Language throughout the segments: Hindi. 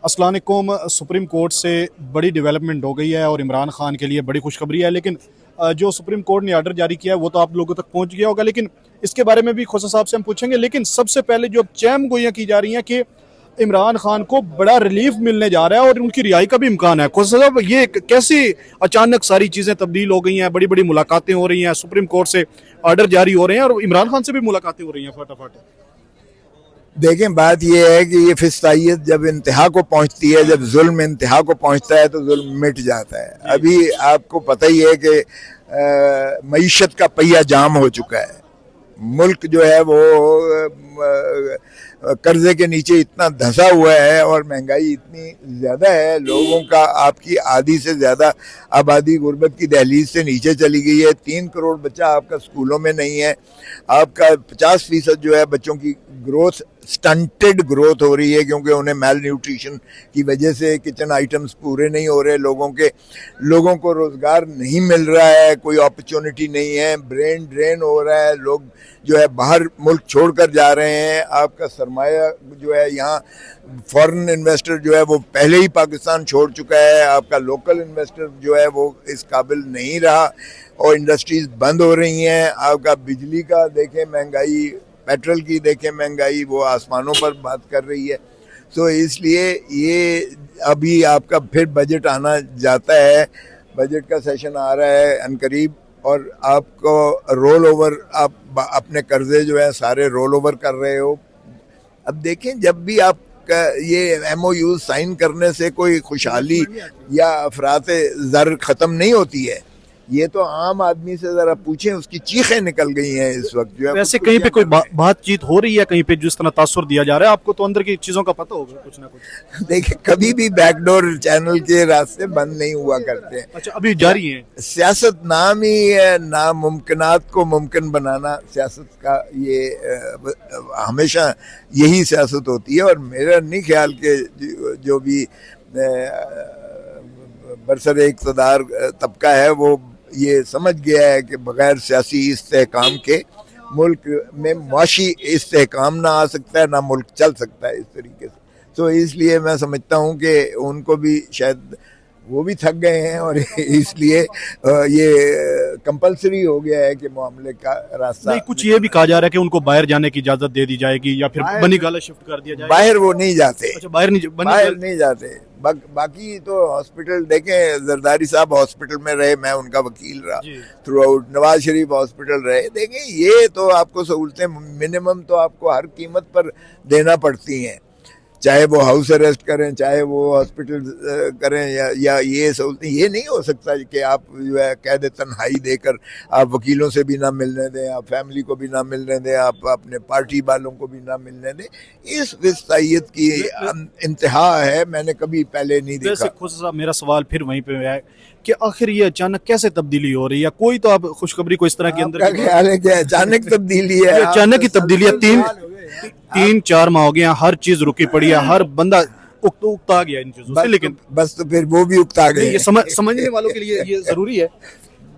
अस्सलाम वालेकुम। सुप्रीम कोर्ट से बड़ी डेवलपमेंट हो गई है और इमरान खान के लिए बड़ी खुशखबरी है। लेकिन जो सुप्रीम कोर्ट ने ऑर्डर जारी किया है वो तो आप लोगों तक पहुंच गया होगा, लेकिन इसके बारे में भी खोसा साहब से हम पूछेंगे। लेकिन सबसे पहले जो चैम गोइयां की जा रही हैं कि इमरान खान को बड़ा रिलीफ मिलने जा रहा है और उनकी रिहाई का भी इम्कान है। खोसा साहब, ये कैसी अचानक सारी चीज़ें तब्दील हो गई हैं? बड़ी बड़ी मुलाकातें हो रही हैं, सुप्रीम कोर्ट से ऑर्डर जारी हो रहे हैं और इमरान खान से भी मुलाकातें हो रही हैं फटाफट। देखें, बात यह है कि ये फिस्तायत जब इंतहा को पहुंचती है, जब जुल्म इंतहा को पहुंचता है तो जुल्म मिट जाता है। अभी आपको पता ही है कि मईशत का पहिया जाम हो चुका है। मुल्क जो है वो कर्जे के नीचे इतना धंसा हुआ है और महंगाई इतनी ज़्यादा है, लोगों का आपकी आधी से ज़्यादा आबादी गुर्बत की दहलीज से नीचे चली गई है। 3 करोड़ बच्चा आपका स्कूलों में नहीं है। आपका 50% जो है बच्चों की ग्रोथ स्टंटेड ग्रोथ हो रही है, क्योंकि उन्हें मेल न्यूट्रिशन की वजह से किचन आइटम्स पूरे नहीं हो रहे, लोगों को रोज़गार नहीं मिल रहा है, कोई अपॉर्चुनिटी नहीं है, ब्रेन ड्रेन हो रहा है, लोग जो है बाहर मुल्क छोड़कर जा रहे हैं। आपका सरमाया जो है यहाँ फॉरेन इन्वेस्टर जो है वो पहले ही पाकिस्तान छोड़ चुका है। आपका लोकल इन्वेस्टर जो है वो इस काबिल नहीं रहा और इंडस्ट्रीज बंद हो रही हैं। आपका बिजली का देखें महंगाई, पेट्रोल की देखें महंगाई, वो आसमानों पर बात कर रही है। तो इसलिए ये अभी आपका फिर बजट आना जाता है, बजट का सेशन आ रहा है अनकरीब, और आपको रोल ओवर, आप अपने कर्जे जो है सारे रोल ओवर कर रहे हो। अब देखें, जब भी आप ये MOU साइन करने से कोई खुशहाली या अफरात ज़र ख़त्म नहीं होती है। ये तो आम आदमी से जरा पूछें, उसकी चीखें निकल गई हैं इस वक्त जो है। वैसे कहीं पे कोई बातचीत हो रही है कहीं पे जिस तरह तासुर दिया जा रहा है? आपको तो अंदर की चीजों का पता होगा कुछ ना कुछ। देखिए, कभी भी बैकडोर चैनल के रास्ते बंद नहीं हुआ करते हैं। अच्छा, अभी जारी है? सियासत नाम ही है, नामुमकिनात को मुमकिन बनाना सियासत का, ये हमेशा यही सियासत होती है। और मेरा नहीं ख्याल कि जो भी बरसर इक़्तिदार तबका है वो ये समझ गया है कि बगैर सियासी इस्तेहकाम के मुल्क में मुआशी इस्तेहकाम ना आ सकता है, ना मुल्क चल सकता है इस तरीके से। तो इसलिए मैं समझता हूँ कि उनको भी शायद वो भी थक गए हैं और इसलिए ये कंपलसरी हो गया है कि मामले का रास्ता। नहीं, कुछ ये भी कहा जा रहा है कि उनको बाहर जाने की इजाजत दे दी जाएगी या फिर बनी गाला शिफ्ट कर दिया जाएगा। बाहर वो नहीं जाते। अच्छा, बाहर नहीं जाते। बाकी तो हॉस्पिटल देखें, जरदारी साहब हॉस्पिटल में रहे, मैं उनका वकील रहा through out, Nawaz Sharif hospital रहे। देखें, ये तो आपको सहूलतें मिनिमम तो आपको हर कीमत पर देना पड़ती हैं, चाहे वो हाउस अरेस्ट करें, चाहे वो हॉस्पिटल करें, या ये सहूलतें। ये नहीं हो सकता कि आप जो है कैद तन्हाई देकर आप वकीलों से भी ना मिलने दें, आप फैमिली को भी ना मिलने दें, आप अपने पार्टी वालों को भी ना मिलने दें। इस विस्तायत की इंतहा है, मैंने कभी पहले नहीं देखा। वैसे खुद साहब, मेरा सवाल फिर वहीं पे है कि आखिर ये अचानक कैसे तब्दीली हो रही है? कोई तो आप खुशखबरी को इस तरह के अंदर ख्याल है कि अचानक तब्दीली है? अचानक की तब्दीली है। 3-4 माह हो गए, हर चीज रुकी पड़ी है, हर बंदा उकता गया इन चीजों से। लेकिन बस तो फिर वो भी उकता गए। ये समझने वालों के लिए ये जरूरी है।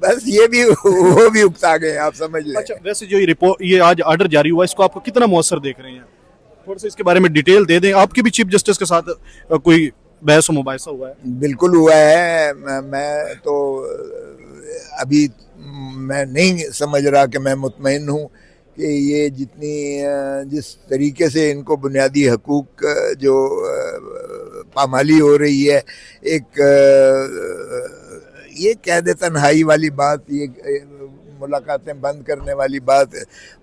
बस ये भी वो भी उकता गए, आप समझ लें। अच्छा, वैसे जो ये रिपोर्ट, ये आज ऑर्डर जारी हुआ, इसको आपको कितना मौसर देख रहे हैं? थोड़ा सा इसके बारे में डिटेल दे दें। आपकी भी चीफ जस्टिस के साथ कोई बहस मुबाहिसा हुआ है? बिल्कुल हुआ है। मैं तो अभी मैं नहीं समझ रहा कि मैं मुतमईन हूँ कि ये जिस तरीके से इनको बुनियादी हकूक जो पामाली हो रही है, एक ये कैद तन्हाई वाली बात, ये मुलाकातें बंद करने वाली बात,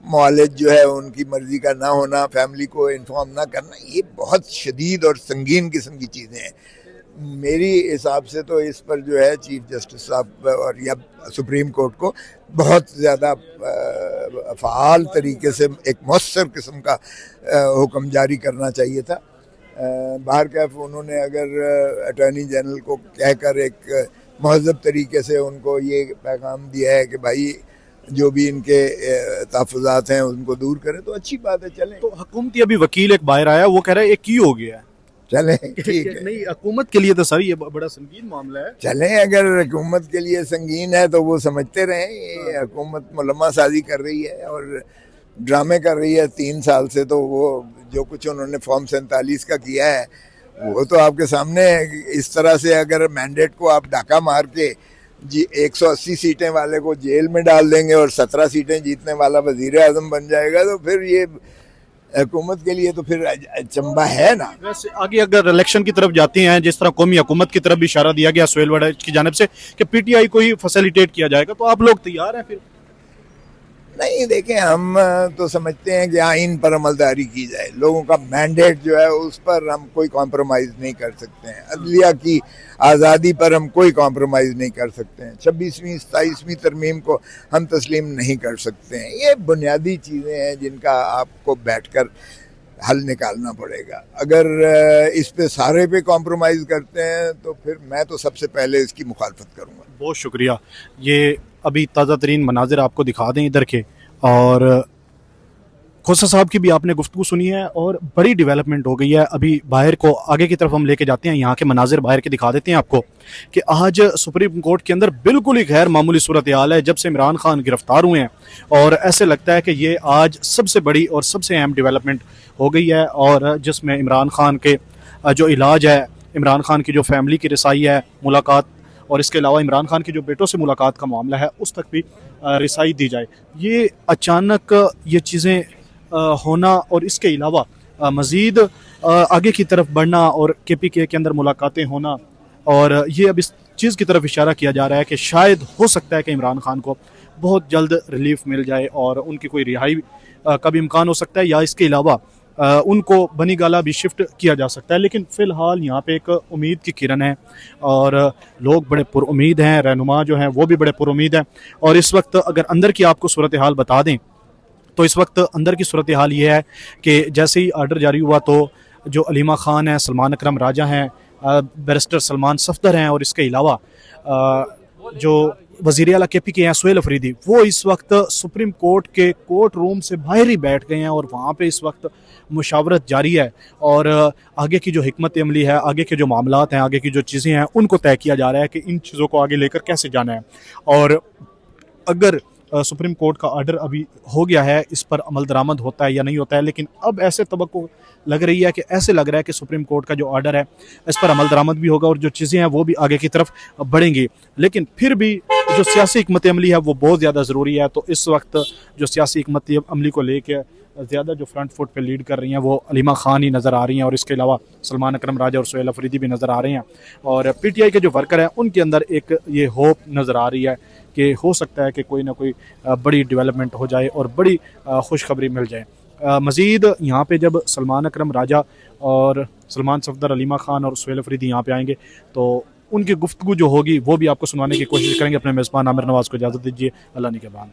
मुआलिज जो है उनकी मर्जी का ना होना, फैमिली को इन्फॉर्म ना करना, ये बहुत शदीद और संगीन किस्म की चीज़ें हैं। मेरी हिसाब से तो इस पर जो है चीफ जस्टिस साहब और या सुप्रीम कोर्ट को बहुत ज़्यादा फ़ाल तरीके से एक मौसर किस्म का हुक्म जारी करना चाहिए था। बाहर कैफ उन्होंने अगर अटॉर्नी जनरल को कहकर एक महज़ब तरीके से उनको ये पैगाम दिया है कि भाई जो भी इनके तहफ़्फ़ुज़ात हैं उनको दूर करें, तो अच्छी बात है। चलें। तो हुकूमती अभी वकील एक बाहर आया, वो कह रहा है एक ही हो गया है। चलें, ठीक है। नहीं, हुकूमत के लिए तो सर ये बड़ा संगीन मामला है। चलें, अगर हुकूमत के लिए संगीन है तो वो समझते रहें। ये हुकूमत मुलम्मा साजी कर रही है और ड्रामे कर रही है 3 साल से। तो वो जो कुछ उन्होंने फॉर्म 47 का किया है वो तो आपके सामने है कि इस तरह से अगर मैंडेट को आप डाका मार के जी 180 सीटें वाले को जेल में डाल देंगे और 17 सीटें जीतने वाला वजीर आजम बन जाएगा, तो फिर ये हुकूमत के लिए तो फिर अचंबा है ना। वैसे आगे अगर इलेक्शन की तरफ जाते हैं, जिस तरह कौमी हुकूमत की तरफ भी इशारा दिया गया सुहेल वड़ैच की जानिब से कि पीटीआई को ही फैसिलिटेट किया जाएगा, तो आप लोग तैयार हैं फिर? नहीं, देखें, हम तो समझते हैं कि आइन पर अमलदारी की जाए, लोगों का मैंडेट जो है उस पर हम कोई कॉम्प्रोमाइज़ नहीं कर सकते हैं, अदलिया की आज़ादी पर हम कोई कॉम्प्रोमाइज़ नहीं कर सकते हैं, 26वीं 27वीं तरमीम को हम तस्लीम नहीं कर सकते हैं। ये बुनियादी चीज़ें हैं जिनका आपको बैठकर हल निकालना पड़ेगा। अगर इस पे सारे पे कॉम्प्रोमाइज़ करते हैं तो फिर मैं तो सबसे पहले इसकी मुखालफत करूँगा। बहुत शुक्रिया। ये अभी ताज़ा तरीन मनाजिर आपको दिखा दें इधर के, और खोसा साहब की भी आपने गुफ्तगू सुनी है और बड़ी डेवलपमेंट हो गई है। अभी बाहर को आगे की तरफ हम लेके जाते हैं, यहाँ के मनाजिर बाहर के दिखा देते हैं आपको कि आज सुप्रीम कोर्ट के अंदर बिल्कुल ही गैर मामूली सूरत हाल है जब से इमरान खान गिरफ्तार हुए हैं, और ऐसे लगता है कि ये आज सबसे बड़ी और सबसे अहम डेवलपमेंट हो गई है, और जिसमें इमरान खान के जो इलाज है, इमरान खान की जो फैमिली की रसाई है, मुलाकात, और इसके अलावा इमरान खान के जो बेटों से मुलाकात का मामला है उस तक भी रिसाई दी जाए। ये अचानक ये चीज़ें होना और इसके अलावा मज़ीद आगे की तरफ बढ़ना और KPK के अंदर मुलाकातें होना, और ये अब इस चीज़ की तरफ इशारा किया जा रहा है कि शायद हो सकता है कि इमरान खान को बहुत जल्द रिलीफ मिल जाए और उनकी कोई रिहाई का भी इम्कान हो सकता है, या इसके अलावा उनको बनी गाला भी शिफ्ट किया जा सकता है। लेकिन फ़िलहाल यहाँ पे एक उम्मीद की किरण है और लोग बड़े पुरुम्मीद हैं, रहनुमा जो हैं वो भी बड़े पुरुम्मीद हैं। और इस वक्त अगर अंदर की आपको सूरत हाल बता दें तो इस वक्त अंदर की सूरत हाल ये है कि जैसे ही आर्डर जारी हुआ तो जो अलीमा खान हैं, सलमान अकरम राजा हैं, बैरिस्टर सलमान सफदर हैं, और इसके अलावा जो वज़ीर आला KPK हैं सुहेल अफरीदी, वो इस वक्त सुप्रीम कोर्ट के कोर्ट रूम से बाहर ही बैठ गए हैं और वहाँ पे इस वक्त मुशावरत जारी है, और आगे की जो हिकमत अमली है, आगे के जो मामलात हैं, आगे की जो चीज़ें हैं, उनको तय किया जा रहा है कि इन चीज़ों को आगे लेकर कैसे जाना है। और अगर सुप्रीम कोर्ट का आर्डर अभी हो गया है, इस पर अमल दरामद होता है या नहीं होता है, लेकिन अब ऐसे तवक्को लग रही है कि ऐसे लग रहा है कि सुप्रीम कोर्ट का जो आर्डर है इस पर अमल दरामद भी होगा और जो चीज़ें हैं वो भी आगे की तरफ बढ़ेंगी। लेकिन फिर भी जो सियासी हिकमत अमली है वो बहुत ज़्यादा ज़रूरी है। तो इस वक्त जो सियासी हिकमत अमली को लेकर ज़्यादा जो फ्रंट फुट पे लीड कर रही हैं वो अलीमा खान ही नज़र आ रही हैं, और इसके अलावा सलमान अकरम राजा और सुहेल अफरीदी भी नज़र आ रहे हैं। और PTI के जो वर्कर हैं उनके अंदर एक ये होप नज़र आ रही है कि हो सकता है कि कोई ना कोई बड़ी डेवलपमेंट हो जाए और बड़ी खुशखबरी मिल जाए। मज़ीद यहाँ पे जब सलमान अकरम राजा और सलमान सफदर, अलीमा खान और सुहेल अफरीदी यहाँ पे आएंगे तो उनकी गुफ्तगू जो होगी वो भी आपको सुनाने की कोशिश करेंगे। अपने मेज़बान आमिर नवाज़ को इजाज़त दीजिए। अल्लाह निगहबान।